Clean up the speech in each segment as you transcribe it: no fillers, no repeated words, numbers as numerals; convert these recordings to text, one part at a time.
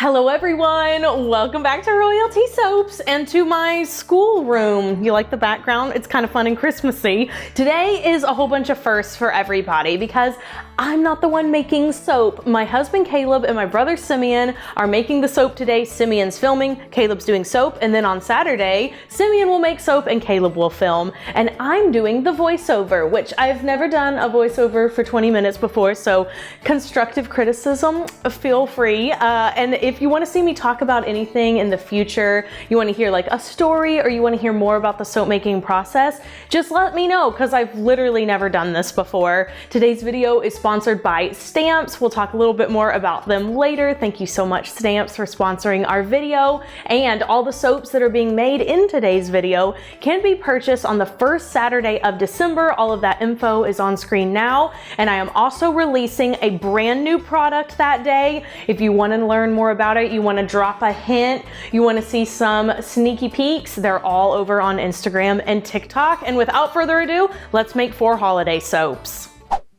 Hello everyone, welcome back to Royalty Soaps and to my schoolroom. You like the background? It's kind of fun and Christmassy. Today is a whole bunch of firsts for everybody because I'm not the one making soap. My husband Caleb and my brother Simeon are making the soap today. Simeon's filming, Caleb's doing soap, and then on Saturday, Simeon will make soap and Caleb will film. And I'm doing the voiceover, which I've never done a voiceover for 20 minutes before, so constructive criticism, feel free. And if you want to see me talk about anything in the future, you want to hear like a story or you want to hear more about the soap making process, just let me know because I've literally never done this before. Today's video is sponsored by Stamps. We'll talk a little bit more about them later. Thank you so much, Stamps, for sponsoring our video. And all the soaps that are being made in today's video can be purchased on the first Saturday of December. All of that info is on screen now. And I am also releasing a brand new product that day. If you want to learn more about it, you want to drop a hint, you want to see some sneaky peeks, they're all over on Instagram and TikTok. And without further ado, let's make 4 holiday soaps.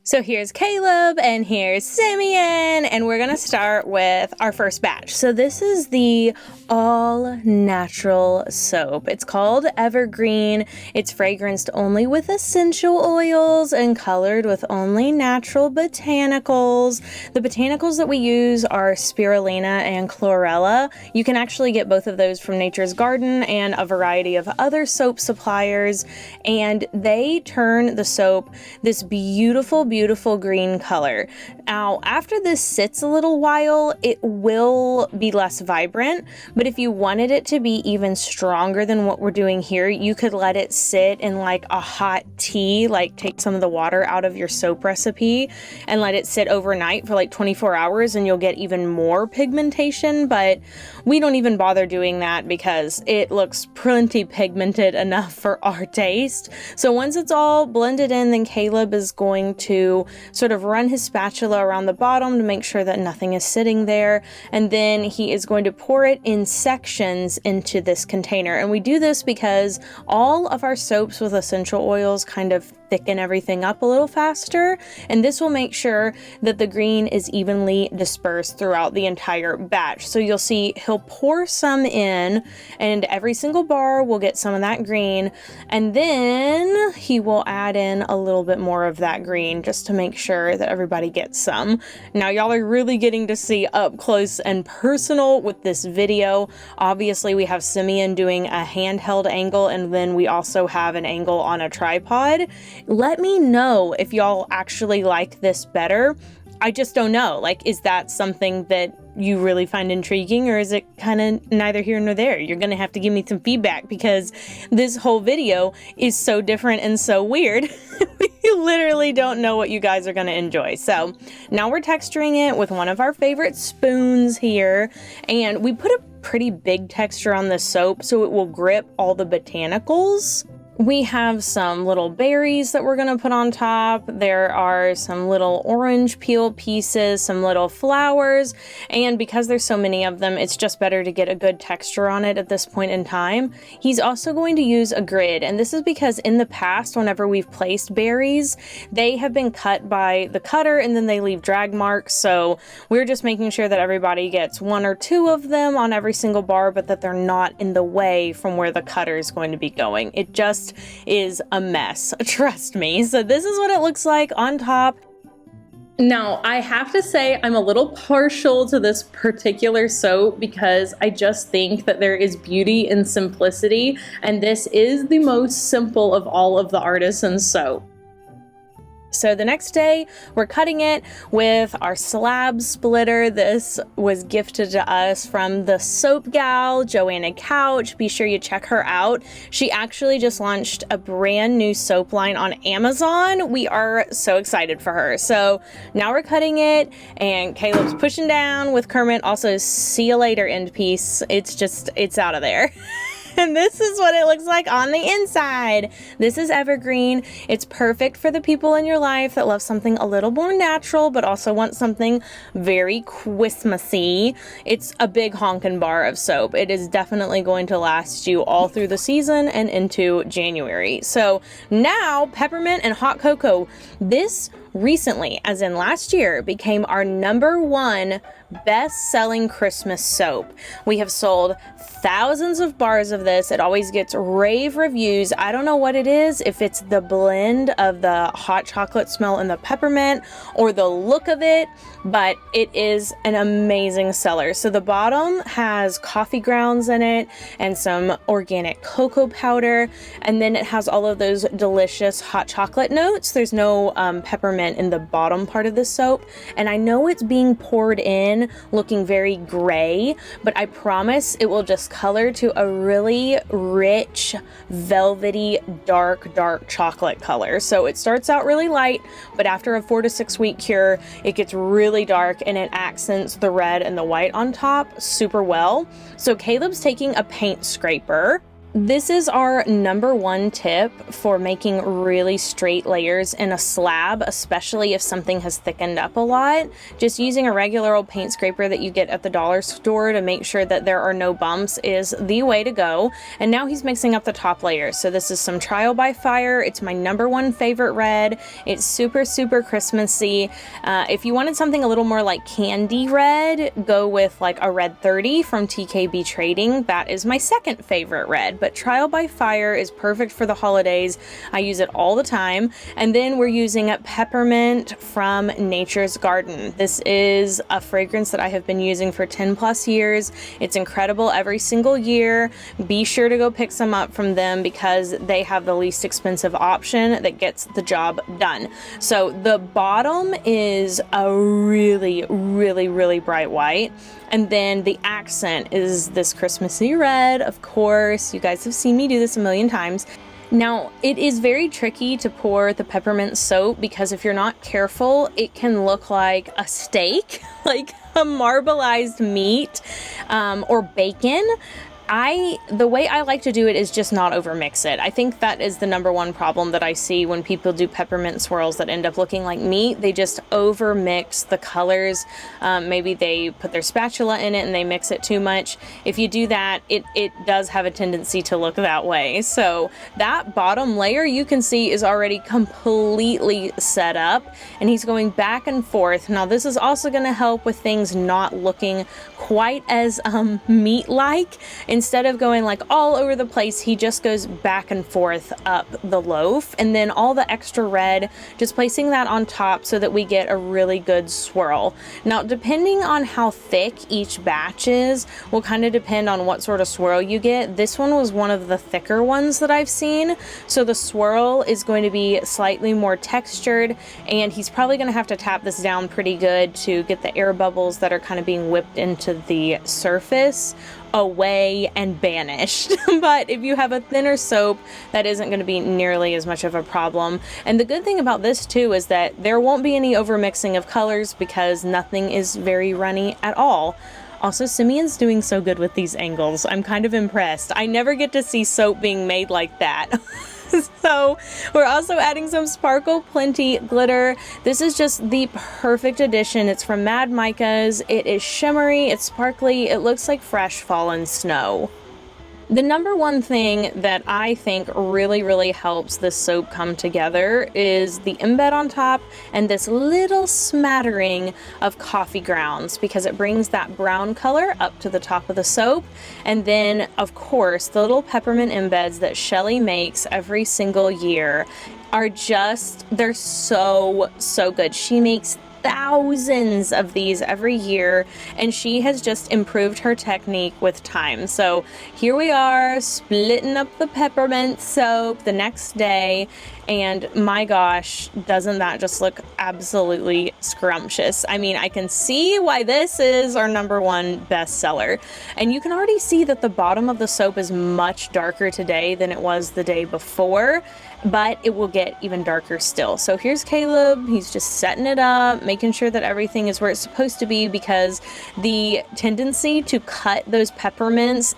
So here's Caleb and here's Simeon, and we're gonna start with our first batch. So this is the all natural soap. It's called Evergreen. It's fragranced only with essential oils and colored with only natural botanicals. The botanicals that we use are spirulina and chlorella. You can actually get both of those from Nature's Garden and a variety of other soap suppliers, and they turn the soap this beautiful green color. Now, after this sits a little while, it will be less vibrant, but if you wanted it to be even stronger than what we're doing here, you could let it sit in like a hot tea, like take some of the water out of your soap recipe and let it sit overnight for like 24 hours and you'll get even more pigmentation, but we don't even bother doing that because it looks plenty pigmented enough for our taste. So once it's all blended in, then Caleb is going to sort of run his spatula around the bottom to make sure that nothing is sitting there, and then he is going to pour it in sections into this container. And we do this because all of our soaps with essential oils kind of thicken everything up a little faster, and this will make sure that the green is evenly dispersed throughout the entire batch. So you'll see he'll pour some in and every single bar will get some of that green, and then he will add in a little bit more of that green just to make sure that everybody gets some. Now y'all are really getting to see up close and personal with this video. Obviously we have Simeon doing a handheld angle, and then we also have an angle on a tripod. Let me know if y'all actually like this better. I just don't know. Like, is that something that you really find intriguing, or is it kind of neither here nor there? You're gonna have to give me some feedback because this whole video is so different and so weird. We literally don't know what you guys are gonna enjoy. So now we're texturing it with one of our favorite spoons here, and we put a pretty big texture on the soap so it will grip all the botanicals. We have some little berries that we're gonna put on top. There are some little orange peel pieces, some little flowers, and because there's so many of them, it's just better to get a good texture on it at this point in time. He's also going to use a grid, and this is because in the past, whenever we've placed berries, they have been cut by the cutter and then they leave drag marks, so we're just making sure that everybody gets 1 or 2 of them on every single bar, but that they're not in the way from where the cutter is going to be going. It just is a mess, trust me. So this is what it looks like on top. Now, I have to say I'm a little partial to this particular soap because I just think that there is beauty in simplicity, and this is the most simple of all of the artisan soap. So the next day, we're cutting it with our slab splitter. This was gifted to us from the soap gal, Joanna Couch. Be sure you check her out. She actually just launched a brand new soap line on Amazon. We are so excited for her. So now we're cutting it, and Caleb's pushing down with Kermit. Also, see you later, end piece. It's out of there. And this is what it looks like on the inside. This is Evergreen. It's perfect for the people in your life that love something a little more natural, but also want something very Christmassy. It's a big honkin' bar of soap. It is definitely going to last you all through the season and into January. So now, peppermint and hot cocoa. This recently, as in last year, became our #1 best-selling Christmas soap. We have sold thousands of bars of this. It always gets rave reviews. I don't know what it is, if it's the blend of the hot chocolate smell and the peppermint or the look of it, but it is an amazing seller. So the bottom has coffee grounds in it and some organic cocoa powder, and then it has all of those delicious hot chocolate notes. There's no peppermint in the bottom part of the soap, and I know it's being poured in looking very gray, but I promise it will just color to a really rich, velvety, dark chocolate color. So it starts out really light, but after a 4 to 6 week cure, it gets really dark and it accents the red and the white on top super well. So Caleb's taking a paint scraper. This is our #1 tip for making really straight layers in a slab, especially if something has thickened up a lot. Just using a regular old paint scraper that you get at the dollar store to make sure that there are no bumps is the way to go. And now he's mixing up the top layer. So this is some Trial by Fire. It's my #1 favorite red. It's super Christmassy. If you wanted something a little more like candy red, go with like a red 30 from TKB Trading. That is my second favorite red. But Trial by Fire is perfect for the holidays. I use it all the time. And then we're using Peppermint from Nature's Garden. This is a fragrance that I have been using for 10+ years. It's incredible every single year. Be sure to go pick some up from them because they have the least expensive option that gets the job done. So the bottom is a really bright white. And then the accent is this Christmassy red, of course. You guys have seen me do this a million times. Now, it is very tricky to pour the peppermint soap because if you're not careful, it can look like a steak, like a marbleized meat, or bacon. The way I like to do it is just not overmix it. I think that is the #1 problem that I see when people do peppermint swirls that end up looking like meat. They just overmix the colors. Maybe they put their spatula in it and they mix it too much. If you do that, it does have a tendency to look that way. So that bottom layer you can see is already completely set up, and he's going back and forth. Now this is also going to help with things not looking quite as meat-like. Instead of going like all over the place, he just goes back and forth up the loaf, and then all the extra red, just placing that on top so that we get a really good swirl. Now, depending on how thick each batch is, will kind of depend on what sort of swirl you get. This one was one of the thicker ones that I've seen, so the swirl is going to be slightly more textured, and he's probably going to have to tap this down pretty good to get the air bubbles that are kind of being whipped into the surface away and banished. But if you have a thinner soap, that isn't going to be nearly as much of a problem. And the good thing about this too is that there won't be any overmixing of colors because nothing is very runny at all. Also, Simeon's doing so good with these angles. I'm kind of impressed. I never get to see soap being made like that. So we're also adding some Sparkle Plenty glitter. This is just the perfect addition. It's from Mad Micas. It is shimmery, it's sparkly, it looks like fresh fallen snow. The #1 thing that I think really helps this soap come together is the embed on top and this little smattering of coffee grounds, because it brings that brown color up to the top of the soap. And then, of course, the little peppermint embeds that Shelly makes every single year are just, they're so good. She makes thousands of these every year, and she has just improved her technique with time. So here we are splitting up the peppermint soap the next day, and my gosh, doesn't that just look absolutely scrumptious? I mean, I can see why this is our #1 bestseller, and you can already see that the bottom of the soap is much darker today than it was the day before, but it will get even darker still. So here's Caleb, he's just setting it up, making sure that everything is where it's supposed to be, because the tendency to cut those peppermints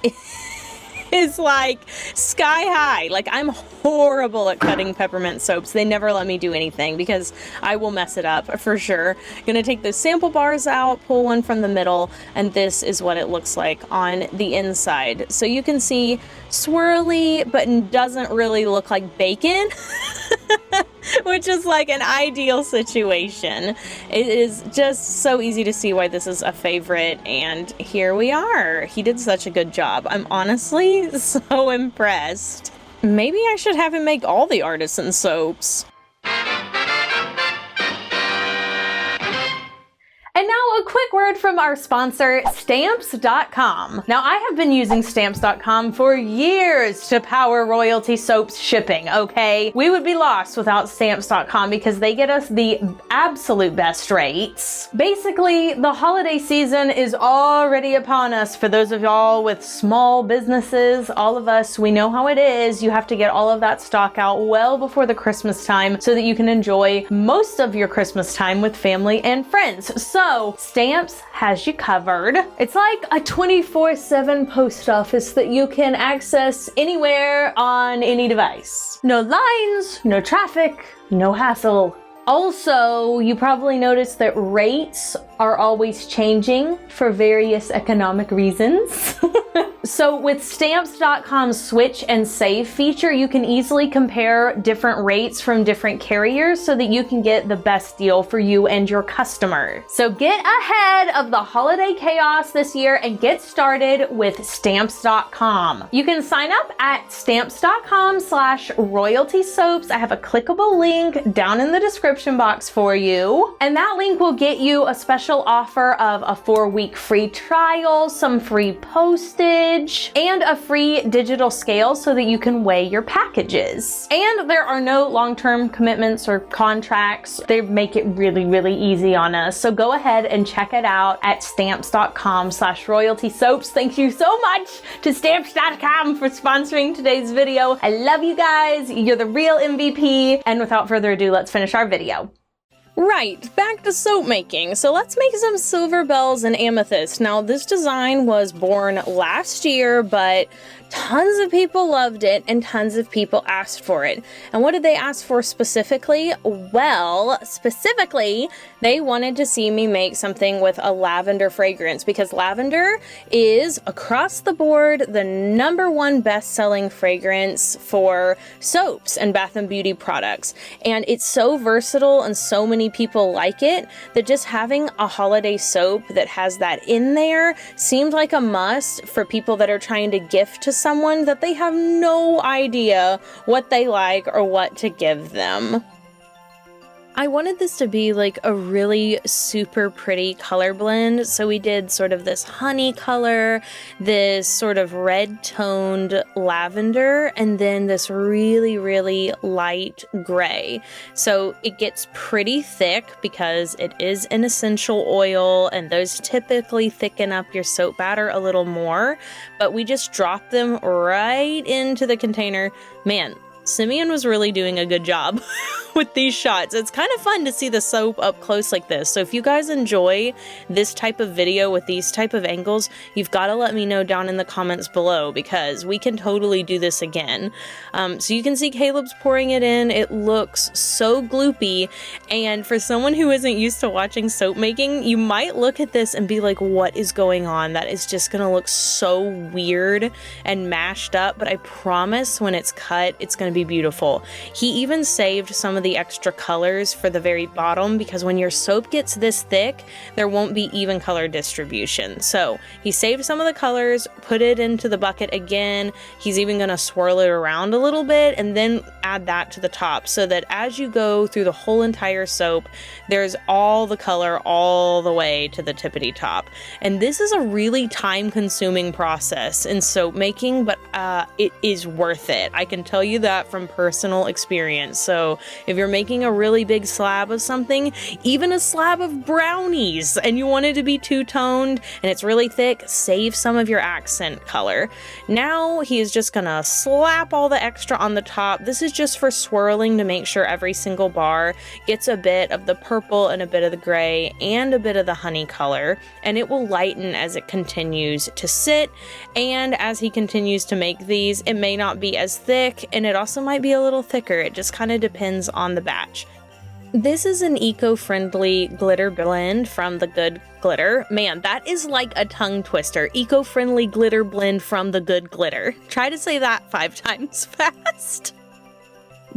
is like sky high. Like, I'm horrible at cutting peppermint soaps. They never let me do anything because I will mess it up for sure. Gonna take those sample bars out, pull one from the middle, and this is what it looks like on the inside. So you can see swirly, but doesn't really look like bacon. which is like an ideal situation. It is just so easy to see why this is a favorite, and here we are. He did such a good job. I'm honestly so impressed. Maybe I should have him make all the artisan soaps. And now a quick word from our sponsor, Stamps.com. Now, I have been using Stamps.com for years to power Royalty Soap's shipping, okay? We would be lost without Stamps.com because they get us the absolute best rates. Basically, the holiday season is already upon us. For those of y'all with small businesses, all of us, we know how it is. You have to get all of that stock out well before the Christmas time so that you can enjoy most of your Christmas time with family and friends. So, Stamps has you covered. It's like a 24/7 post office that you can access anywhere on any device. No lines, no traffic, no hassle. Also, you probably noticed that rates are always changing for various economic reasons. So with Stamps.com's Switch and Save feature, you can easily compare different rates from different carriers so that you can get the best deal for you and your customer. So get ahead of the holiday chaos this year and get started with Stamps.com. You can sign up at Stamps.com/Royalty Soaps. I have a clickable link down in the description box for you. And that link will get you a special offer of a 4-week free trial, some free postage, and a free digital scale so that you can weigh your packages. And there are no long-term commitments or contracts. They make it really, really easy on us. So go ahead and check it out at Stamps.com/Royalty Soaps. Thank you so much to Stamps.com for sponsoring today's video. I love you guys. You're the real MVP. And without further ado, let's finish our video. Right, back to soap making. So let's make some silver bells and amethyst. Now this design was born last year, but tons of people loved it and tons of people asked for it. And what did they ask for specifically? Well, specifically, they wanted to see me make something with a lavender fragrance because lavender is across the board the #1 best-selling fragrance for soaps and bath and beauty products. And it's so versatile and so many people like it that just having a holiday soap that has that in there seemed like a must for people that are trying to gift to someone that they have no idea what they like or what to give them. I wanted this to be like a really super pretty color blend, so we did sort of this honey color, this sort of red toned lavender, and then this really, really light gray. So it gets pretty thick because it is an essential oil, and those typically thicken up your soap batter a little more, but we just drop them right into the container. Man, Simeon was really doing a good job with these shots. It's kind of fun to see the soap up close like this. So if you guys enjoy this type of video with these type of angles, you've got to let me know down in the comments below because we can totally do this again. So you can see Caleb's pouring it in. It looks so gloopy. And for someone who isn't used to watching soap making, you might look at this and be like, what is going on? That is just going to look so weird and mashed up. But I promise when it's cut, it's going to be beautiful. He even saved some of the extra colors for the very bottom because when your soap gets this thick, there won't be even color distribution. So he saved some of the colors, put it into the bucket again. He's even going to swirl it around a little bit and then add that to the top so that as you go through the whole entire soap, there's all the color all the way to the tippity top. And this is a really time-consuming process in soap making, but it is worth it. I can tell you that from personal experience. So if you're making a really big slab of something, even a slab of brownies, and you want it to be two-toned and it's really thick, save some of your accent color. Now he is just gonna slap all the extra on the top. This is just for swirling to make sure every single bar gets a bit of the purple and a bit of the gray and a bit of the honey color, and it will lighten as it continues to sit. And as he continues to make these, it may not be as thick and it also might be a little thicker. It just kind of depends on the batch. This is an eco-friendly glitter blend from The Good Glitter. Man, that is like a tongue twister. Eco-friendly glitter blend from The Good Glitter. Try to say that 5 times fast.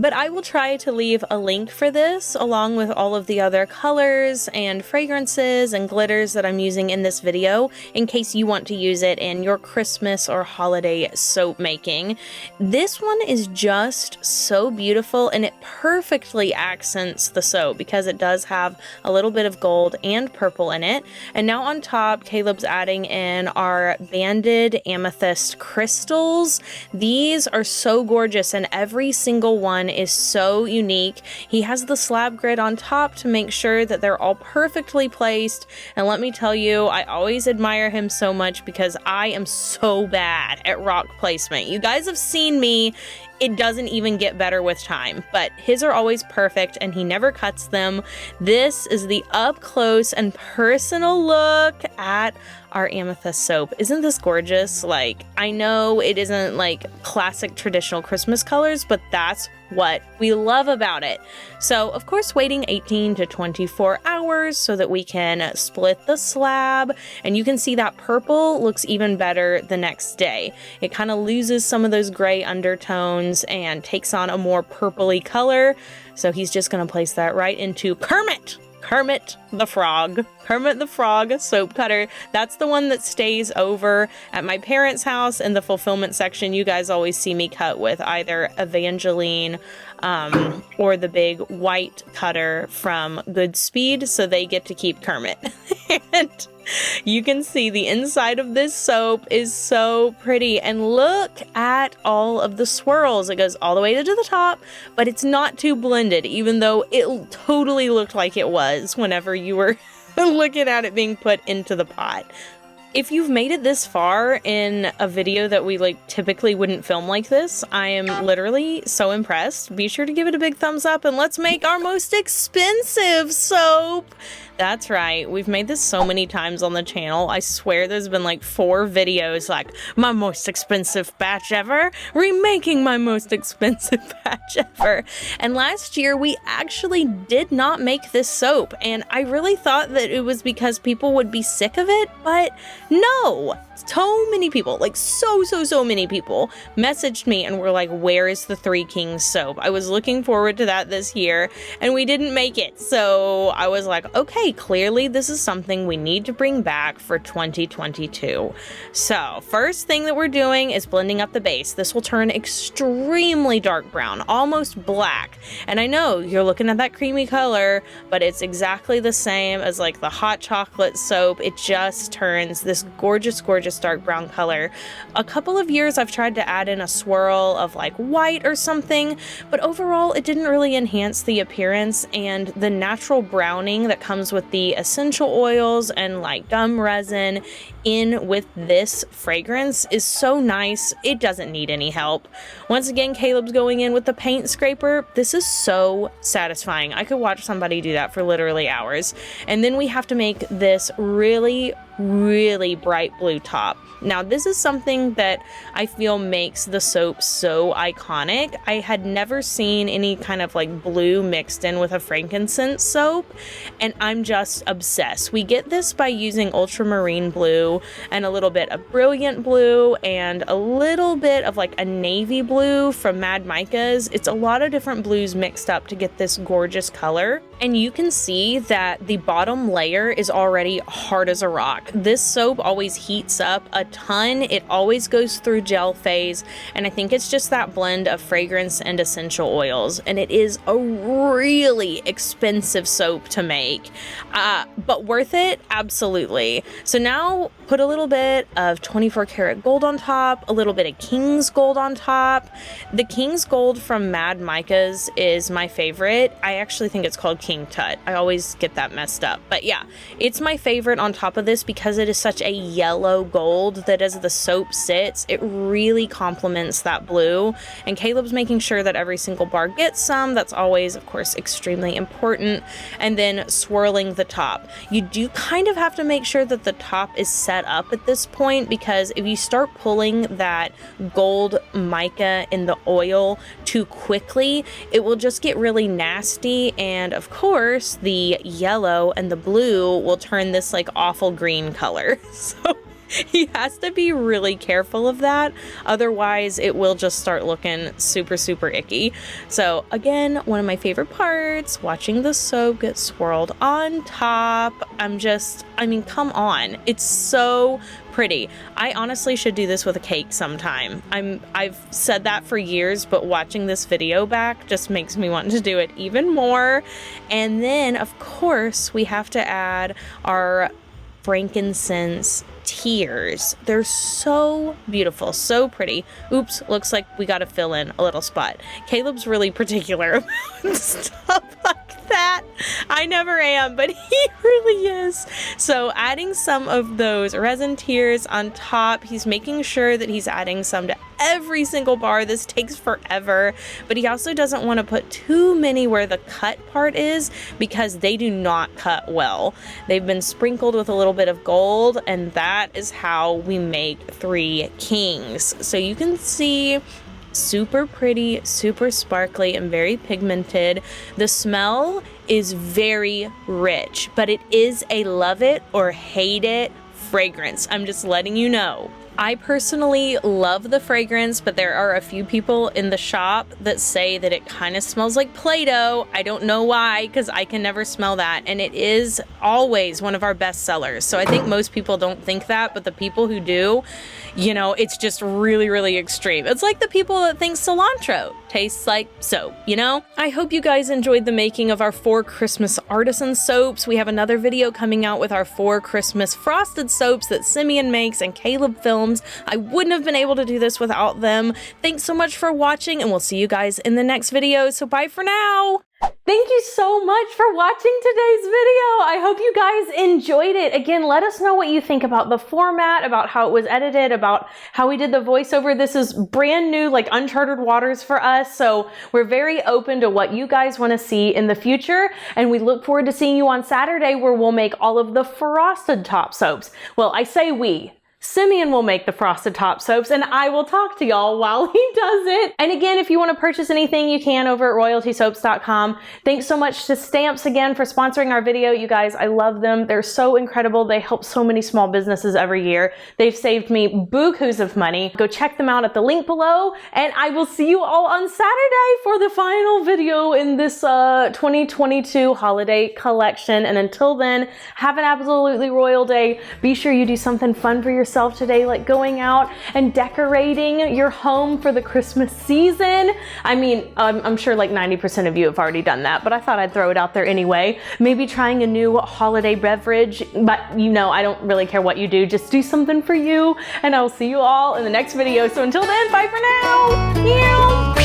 But I will try to leave a link for this along with all of the other colors and fragrances and glitters that I'm using in this video in case you want to use it in your Christmas or holiday soap making. This one is just so beautiful, and it perfectly accents the soap because it does have a little bit of gold and purple in it. And now on top, Caleb's adding in our banded amethyst crystals. These are so gorgeous, and every single one is so unique. He has the slab grid on top to make sure that they're all perfectly placed, and let me tell you, I always admire him so much because I am so bad at rock placement. You guys have seen me. It doesn't even get better with time, but his are always perfect and he never cuts them. This is the up close and personal look at our amethyst soap. Isn't this gorgeous? Like, I know it isn't like classic traditional Christmas colors, but that's what we love about it. So of course, waiting 18 to 24 hours so that we can split the slab, and you can see that purple looks even better the next day. It kind of loses some of those gray undertones and takes on a more purpley color. So he's just going to place that right into Kermit the Frog. Kermit the Frog soap cutter. That's the one that stays over at my parents' house in the fulfillment section. You guys always see me cut with either Evangeline or the big white cutter from Goodspeed, so they get to keep Kermit. And you can see the inside of this soap is so pretty, and look at all of the swirls. It goes all the way to the top, but it's not too blended, even though it totally looked like it was whenever you were looking at it being put into the pot. If you've made it this far in a video that we typically wouldn't film like this, I am literally so impressed. Be sure to give it a big thumbs up, and let's make our most expensive soap. That's right, we've made this so many times on the channel. I swear there's been 4 videos like my most expensive batch ever, remaking my most expensive batch ever. And last year we actually did not make this soap, and I really thought that it was because people would be sick of it, but no. So many people, so many people messaged me and were like, where is the Three Kings soap? I was looking forward to that this year and we didn't make it. So I was like, okay, clearly this is something we need to bring back for 2022. So first thing that we're doing is blending up the base. This will turn extremely dark brown, almost black. And I know you're looking at that creamy color, but it's exactly the same as the hot chocolate soap. It just turns this gorgeous dark brown color. A couple of years I've tried to add in a swirl of white or something, but overall it didn't really enhance the appearance, and the natural browning that comes with the essential oils and gum resin in with this fragrance is so nice. It doesn't need any help. Once again, Caleb's going in with the paint scraper. This is so satisfying. I could watch somebody do that for literally hours. And then we have to make this really bright blue top. Now this is something that I feel makes the soap so iconic. I had never seen any kind of blue mixed in with a frankincense soap, and I'm just obsessed. We get this by using ultramarine blue and a little bit of brilliant blue and a little bit of a navy blue from Mad Micas. It's a lot of different blues mixed up to get this gorgeous color, and you can see that the bottom layer is already hard as a rock. This soap always heats up a ton. It always goes through gel phase, and I think it's just that blend of fragrance and essential oils, and it is a really expensive soap to make, but worth it, absolutely. So now put a little bit of 24 karat gold on top, a little bit of King's gold on top. The King's gold from Mad Micas is my favorite. I actually think it's called King Tut. I always get that messed up, but yeah, it's my favorite on top of this because it is such a yellow gold that as the soap sits, it really complements that blue. And Caleb's making sure that every single bar gets some. That's always, of course, extremely important. And then swirling the top. You do kind of have to make sure that the top is set up at this point, because if you start pulling that gold mica in the oil too quickly, it will just get really nasty. And of course, the yellow and the blue will turn this awful green color. So He has to be really careful of that. Otherwise, it will just start looking super, super icky. So again, one of my favorite parts, watching the soap get swirled on top. I mean, come on. It's so pretty. I honestly should do this with a cake sometime. I've said that for years, but watching this video back just makes me want to do it even more. And then, of course, we have to add our frankincense tears. They're so beautiful, so pretty. Oops, looks like we got to fill in a little spot. Caleb's really particular about stuff like that. I never am, but he really is. So adding some of those resin tears on top, he's making sure that he's adding some to every single bar. This takes forever, but he also doesn't want to put too many where the cut part is because they do not cut well. They've been sprinkled with a little bit of gold, and that is how we make three kings. So you can see super pretty, super sparkly, and very pigmented. The smell is very rich, but it is a love it or hate it fragrance. I'm just letting you know. I personally love the fragrance, but there are a few people in the shop that say that it kind of smells like Play-Doh. I don't know why, because I can never smell that, and it is always one of our best sellers. So I think most people don't think that, but the people who do, you know, it's just really, really extreme. It's like the people that think cilantro tastes like soap, you know? I hope you guys enjoyed the making of our 4 Christmas artisan soaps. We have another video coming out with our 4 Christmas frosted soaps that Simeon makes and Caleb films. I wouldn't have been able to do this without them. Thanks so much for watching, and we'll see you guys in the next video. So bye for now. Thank you so much for watching today's video. I hope you guys enjoyed it. Again, let us know what you think about the format, about how it was edited, about how we did the voiceover. This is brand new, like uncharted waters for us. So we're very open to what you guys want to see in the future. And we look forward to seeing you on Saturday, where we'll make all of the frosted top soaps. Well, I say we. Simeon will make the frosted top soaps, and I will talk to y'all while he does it. And again, if you want to purchase anything, you can over at royaltysoaps.com. Thanks so much to Stamps again for sponsoring our video. You guys, I love them. They're so incredible. They help so many small businesses every year. They've saved me bukus of money. Go check them out at the link below, and I will see you all on Saturday for the final video in this 2022 holiday collection. And until then, have an absolutely royal day. Be sure you do something fun for yourself today, like going out and decorating your home for the Christmas season. I mean, I'm sure like 90% of you have already done that, but I thought I'd throw it out there anyway. Maybe trying a new holiday beverage, but you know, I don't really care what you do. Just do something for you, and I will see you all in the next video. So until then, bye for now.